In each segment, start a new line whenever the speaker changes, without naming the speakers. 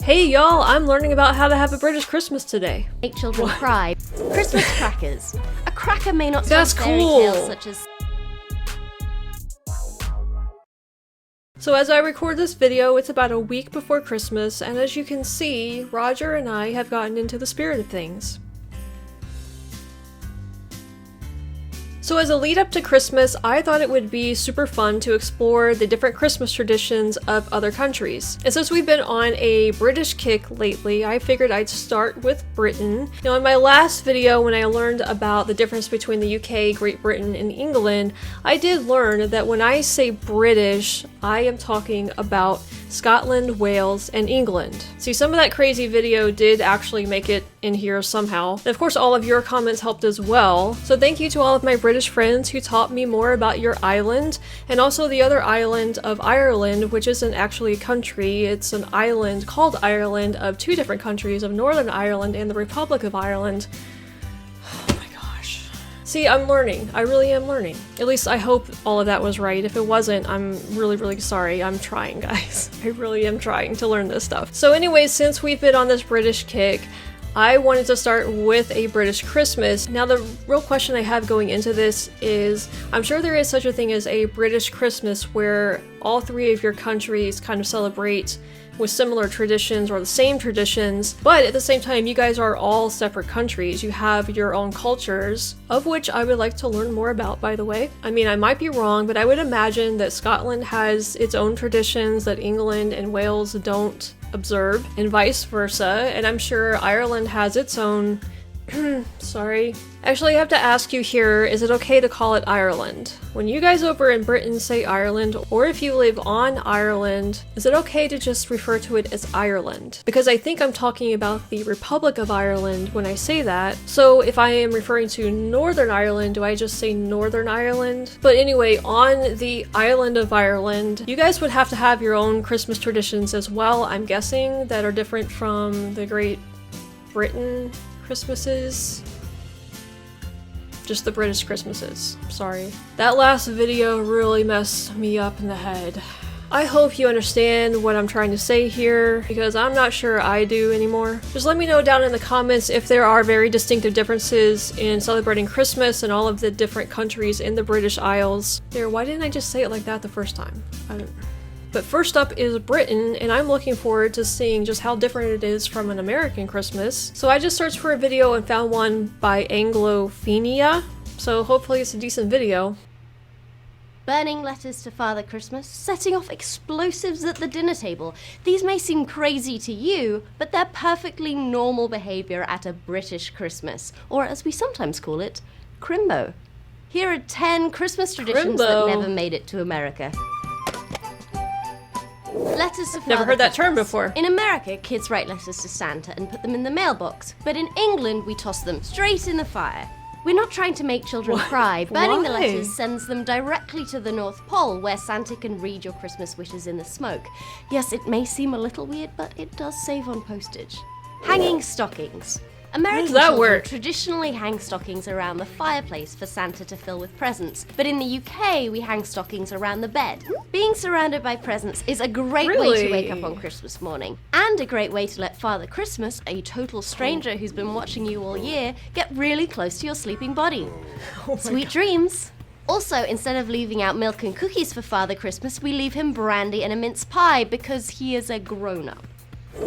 Hey y'all, I'm learning about how to have a British Christmas today.
Make children cry. Christmas crackers. A cracker may not
That's
serve fairy
cool.
tales such as...
So as I record this video, it's about a week before Christmas, and as you can see, Roger and I have gotten into the spirit of things. So as a lead up to Christmas, I thought it would be super fun to explore the different Christmas traditions of other countries. And since we've been on a British kick lately, I figured I'd start with Britain. Now in my last video, when I learned about the difference between the UK, Great Britain, and England, I did learn that when I say British, I am talking about Scotland, Wales, and England. See, some of that crazy video did actually make it in here somehow. And of course, all of your comments helped as well. So thank you to all of my British friends who taught me more about your island, and also the other island of Ireland, which isn't actually a country. It's an island called Ireland of two different countries, of Northern Ireland and the Republic of Ireland. See, I'm learning. I really am learning. At least I hope all of that was right. If it wasn't, I'm really sorry. I'm trying, guys. I really am trying to learn this stuff. So anyways, since we've been on this British kick, I wanted to start with a British Christmas. Now the real question I have going into this is, I'm sure there is such a thing as a British Christmas where all three of your countries kind of celebrate with similar traditions or the same traditions, but at the same time, you guys are all separate countries. You have your own cultures, of which I would like to learn more about, by the way. I mean, I might be wrong, but I would imagine that Scotland has its own traditions that England and Wales don't observe, and vice versa, and I'm sure Ireland has its own sorry. Actually, I have to ask you here, is it okay to call it Ireland? When you guys over in Britain say Ireland, or if you live on Ireland, is it okay to just refer to it as Ireland? Because I think I'm talking about the Republic of Ireland when I say that. So if I am referring to Northern Ireland, do I just say Northern Ireland? But anyway, on the island of Ireland, you guys would have to have your own Christmas traditions as well, I'm guessing, that are different from the Great Britain Christmases. Just the British Christmases. Sorry. That last video really messed me up in the head. I hope you understand what I'm trying to say here, because I'm not sure I do anymore. Just let me know down in the comments if there are very distinctive differences in celebrating Christmas in all of the different countries in the British Isles. There, why didn't I just say it like that the first time? But first up is Britain, and I'm looking forward to seeing just how different it is from an American Christmas. So I just searched for a video and found one by Anglophenia, so hopefully it's a decent video.
Burning letters to Father Christmas, setting off explosives at the dinner table. These may seem crazy to you, but they're perfectly normal behaviour at a British Christmas, or as we sometimes call it, Crimbo. Here are 10 Christmas traditions that never made it to America. Letters to Father
Never heard that term
Christmas.
before.
In America, kids write letters to Santa and put them in the mailbox, but in England, we toss them straight in the fire. We're not trying to make children cry. Burning the letters sends them directly to the North Pole, where Santa can read your Christmas wishes in the smoke. Yes, it may seem a little weird, but it does save on postage. Hanging stockings. American children traditionally hang stockings around the fireplace for Santa to fill with presents, but in the UK we hang stockings around the bed. Being surrounded by presents is a great way to wake up on Christmas morning, and a great way to let Father Christmas, a total stranger who's been watching you all year, get really close to your sleeping body. Sweet dreams! Also, instead of leaving out milk and cookies for Father Christmas, we leave him brandy and a mince pie because he is a grown-up.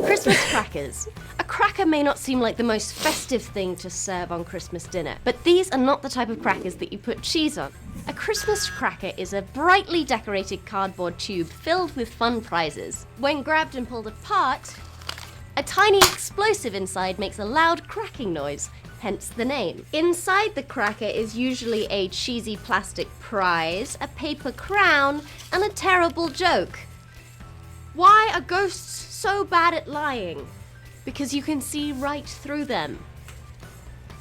Christmas crackers. A cracker may not seem like the most festive thing to serve on Christmas dinner, but these are not the type of crackers that you put cheese on. A Christmas cracker is a brightly decorated cardboard tube filled with fun prizes. When grabbed and pulled apart, a tiny explosive inside makes a loud cracking noise, hence the name. Inside the cracker is usually a cheesy plastic prize, a paper crown, and a terrible joke. Why are ghosts so bad at lying? Because you can see right through them.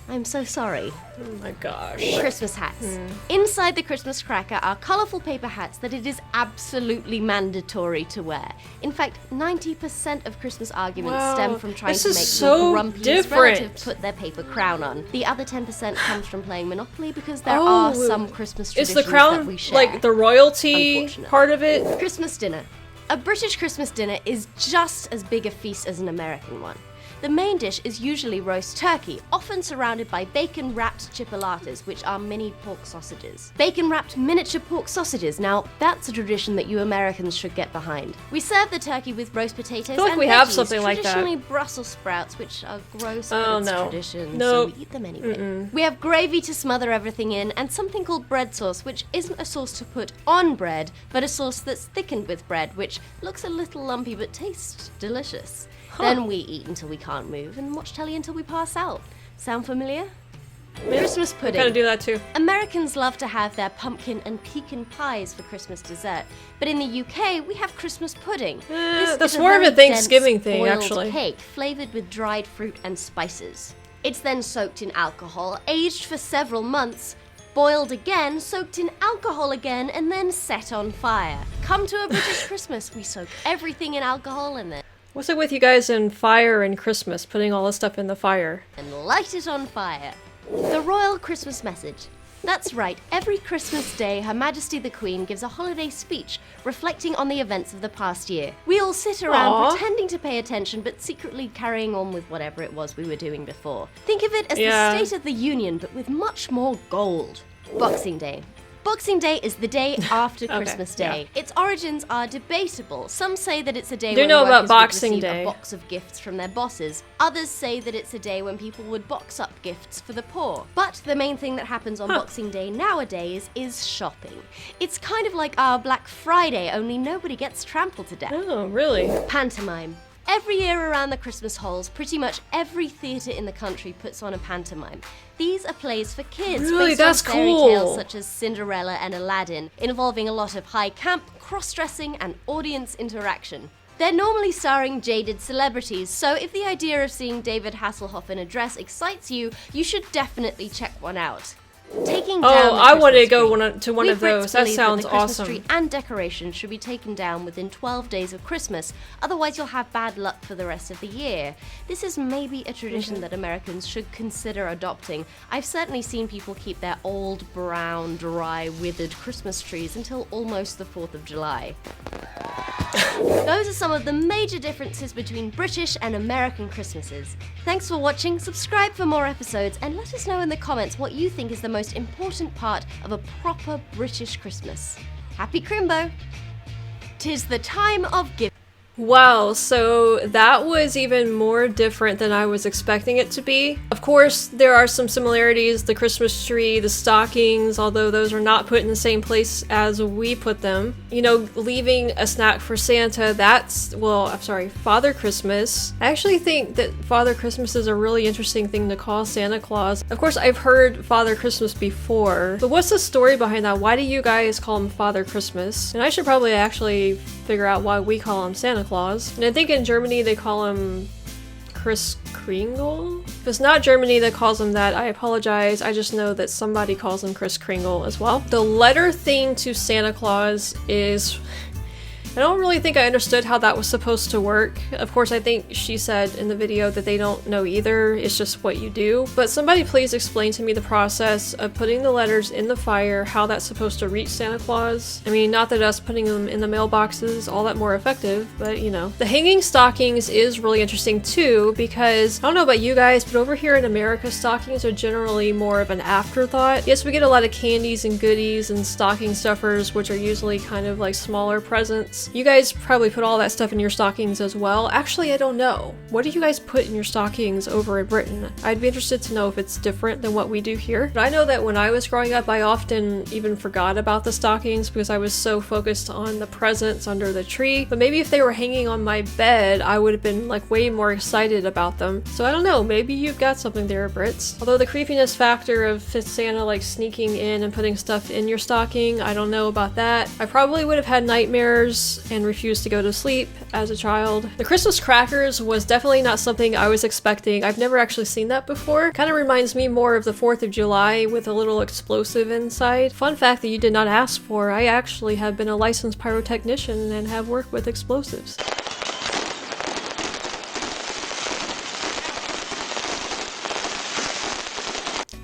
I'm so sorry.
Oh my gosh.
Christmas hats. Inside the Christmas cracker are colourful paper hats that it is absolutely mandatory to wear. In fact, 90% of Christmas arguments stem from trying to make your grumpiest relative put their paper crown on. The other 10% comes from playing Monopoly because there are some Christmas traditions
the crown,
that we share.
Like the royalty part of it?
Christmas dinner. A British Christmas dinner is just as big a feast as an American one. The main dish is usually roast turkey, often surrounded by bacon-wrapped chipolatas, which are mini pork sausages. Bacon-wrapped miniature pork sausages, now that's a tradition that you Americans should get behind. We serve the turkey with roast potatoes
I feel like
and
we
veggies,
have something like that.
traditionally Brussels sprouts, which are gross, but
Oh,
it's
no.
tradition,
Nope.
so we eat them anyway. We have gravy to smother everything in, and something called bread sauce, which isn't a sauce to put on bread, but a sauce that's thickened with bread, which looks a little lumpy but tastes delicious. Then we eat until we can't move and watch telly until we pass out. Sound familiar? Christmas pudding.
Gotta do that too.
Americans love to have their pumpkin and pecan pies for Christmas dessert, but in the UK we have Christmas pudding. This
that's
is
more of a
very
Thanksgiving
dense,
thing,
boiled
actually.
Cake flavored with dried fruit and spices. It's then soaked in alcohol, aged for several months, boiled again, soaked in alcohol again, and then set on fire. Come to a British Christmas, we soak everything in alcohol and then
What's it with you guys and fire and Christmas, putting all this stuff in the fire?
light it on fire. The Royal Christmas Message. That's right, every Christmas Day, Her Majesty the Queen gives a holiday speech reflecting on the events of the past year. We all sit around
Aww.
pretending to pay attention but secretly carrying on with whatever it was we were doing before. Think of it as
Yeah.
the State of the Union but with much more gold. Boxing Day. Boxing Day is the day after
Okay,
Christmas Day. Its origins are debatable. Some say that it's a day
Do
when
know about
workers would
Boxing
receive
Day.
a box of gifts from their bosses. Others say that it's a day when people would box up gifts for the poor. But the main thing that happens on Boxing Day nowadays is shopping. It's kind of like our Black Friday, only nobody gets trampled to death.
Oh, really?
Pantomime. Every year around the Christmas holes, pretty much every theatre in the country puts on a pantomime. These are plays for kids
Really?
based
That's
on fairy
cool.
tales such as Cinderella and Aladdin, involving a lot of high camp, cross-dressing, and audience interaction. They're normally starring jaded celebrities, so if the idea of seeing David Hasselhoff in a dress excites you, you should definitely check one out. Taking down
Oh,
the
I want to
Christmas
go
tree.
to one
We
of those.
Brits
That
believe
sounds
the Christmas
awesome.
tree and decorations should be taken down within 12 days of Christmas, otherwise you'll have bad luck for the rest of the year. This is maybe a tradition that Americans should consider adopting. I've certainly seen people keep their old, brown, dry, withered Christmas trees until almost the 4th of July. Those are some of the major differences between British and American Christmases. Thanks for watching, subscribe for more episodes, and let us know in the comments what you think is the most important part of a proper British Christmas. Happy Crimbo! 'Tis the time of giving.
Wow, so that was even more different than I was expecting it to be. Of course, there are some similarities, the Christmas tree, the stockings, although those are not put in the same place as we put them. You know, leaving a snack for Santa, that's, well, I'm sorry, Father Christmas. I actually think that Father Christmas is a really interesting thing to call Santa Claus. Of course, I've heard Father Christmas before, but what's the story behind that? Why do you guys call him Father Christmas? And I should probably actually figure out why we call him Santa Claus. And I think in Germany they call him Kris Kringle? If it's not Germany that calls him that, I apologize. I just know that somebody calls him Kris Kringle as well. The letter thing to Santa Claus is... I don't really think I understood how that was supposed to work. Of course, I think she said in the video that they don't know either, it's just what you do. But somebody please explain to me the process of putting the letters in the fire, how that's supposed to reach Santa Claus. I mean, not that us putting them in the mailbox is all that more effective, but you know. The hanging stockings is really interesting too, because I don't know about you guys, but over here in America, stockings are generally more of an afterthought. Yes, we get a lot of candies and goodies and stocking stuffers, which are usually kind of like smaller presents. You guys probably put all that stuff in your stockings as well. Actually, I don't know. What do you guys put in your stockings over in Britain? I'd be interested to know if it's different than what we do here. But I know that when I was growing up, I often even forgot about the stockings because I was so focused on the presents under the tree. But maybe if they were hanging on my bed, I would have been like way more excited about them. So I don't know, maybe you've got something there, Brits. Although the creepiness factor of Santa like sneaking in and putting stuff in your stocking, I don't know about that. I probably would have had nightmares and refused to go to sleep as a child. The Christmas crackers was definitely not something I was expecting. I've never actually seen that before. Kind of reminds me more of the 4th of July with a little explosive inside. Fun fact that you did not ask for, I actually have been a licensed pyrotechnician and have worked with explosives.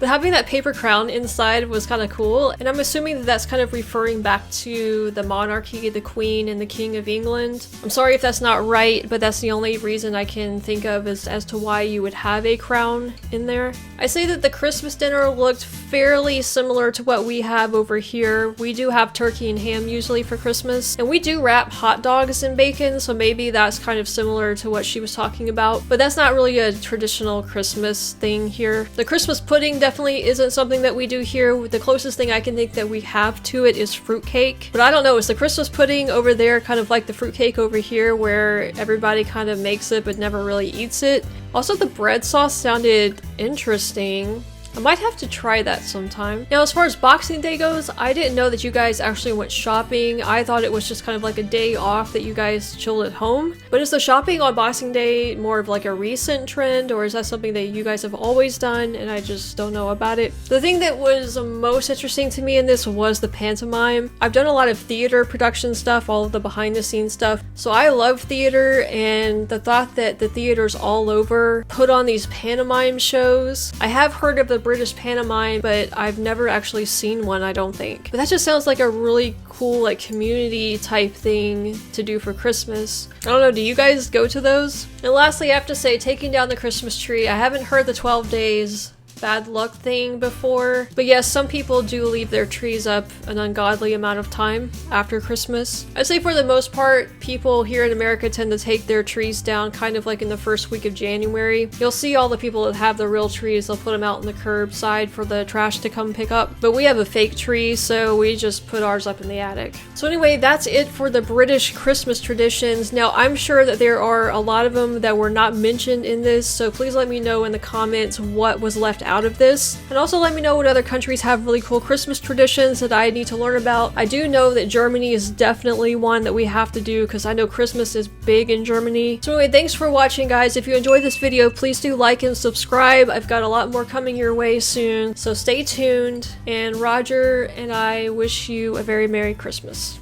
But having that paper crown inside was kind of cool, and I'm assuming that that's kind of referring back to the monarchy, the Queen, and the King of England. I'm sorry if that's not right, but that's the only reason I can think of as to why you would have a crown in there. I say that the Christmas dinner looked fairly similar to what we have over here. We do have turkey and ham usually for Christmas, and we do wrap hot dogs in bacon, so maybe that's kind of similar to what she was talking about, but that's not really a traditional Christmas thing here. The Christmas pudding definitely isn't something that we do here. The closest thing I can think that we have to it is fruitcake, but I don't know, is the Christmas pudding over there kind of like the fruitcake over here where everybody kind of makes it but never really eats it? Also, the bread sauce sounded interesting. I might have to try that sometime. Now, as far as Boxing Day goes, I didn't know that you guys actually went shopping. I thought it was just kind of like a day off that you guys chilled at home. But is the shopping on Boxing Day more of like a recent trend, or is that something that you guys have always done and I just don't know about it? The thing that was most interesting to me in this was the pantomime. I've done a lot of theater production stuff, all of the behind the scenes stuff. So I love theater, and the thought that the theaters all over put on these pantomime shows. I have heard of the British pantomime, but I've never actually seen one, I don't think. But that just sounds like a really cool, like, community type thing to do for Christmas. I don't know, do you guys go to those? And lastly, I have to say, taking down the Christmas tree, I haven't heard the 12 days bad luck thing before, but yes, some people do leave their trees up an ungodly amount of time after Christmas. I'd say for the most part, people here in America tend to take their trees down kind of like in the first week of January. You'll see all the people that have the real trees, they'll put them out on the curbside for the trash to come pick up, but we have a fake tree, so we just put ours up in the attic. So anyway, that's it for the British Christmas traditions. Now, I'm sure that there are a lot of them that were not mentioned in this, so please let me know in the comments what was left out of this, and also let me know what other countries have really cool Christmas traditions that I need to learn about. I do know that Germany is definitely one that we have to do because I know Christmas is big in Germany. So anyway, thanks for watching, guys. If you enjoyed this video, please do like and subscribe. I've got a lot more coming your way soon, so stay tuned, and Roger and I wish you a very Merry Christmas.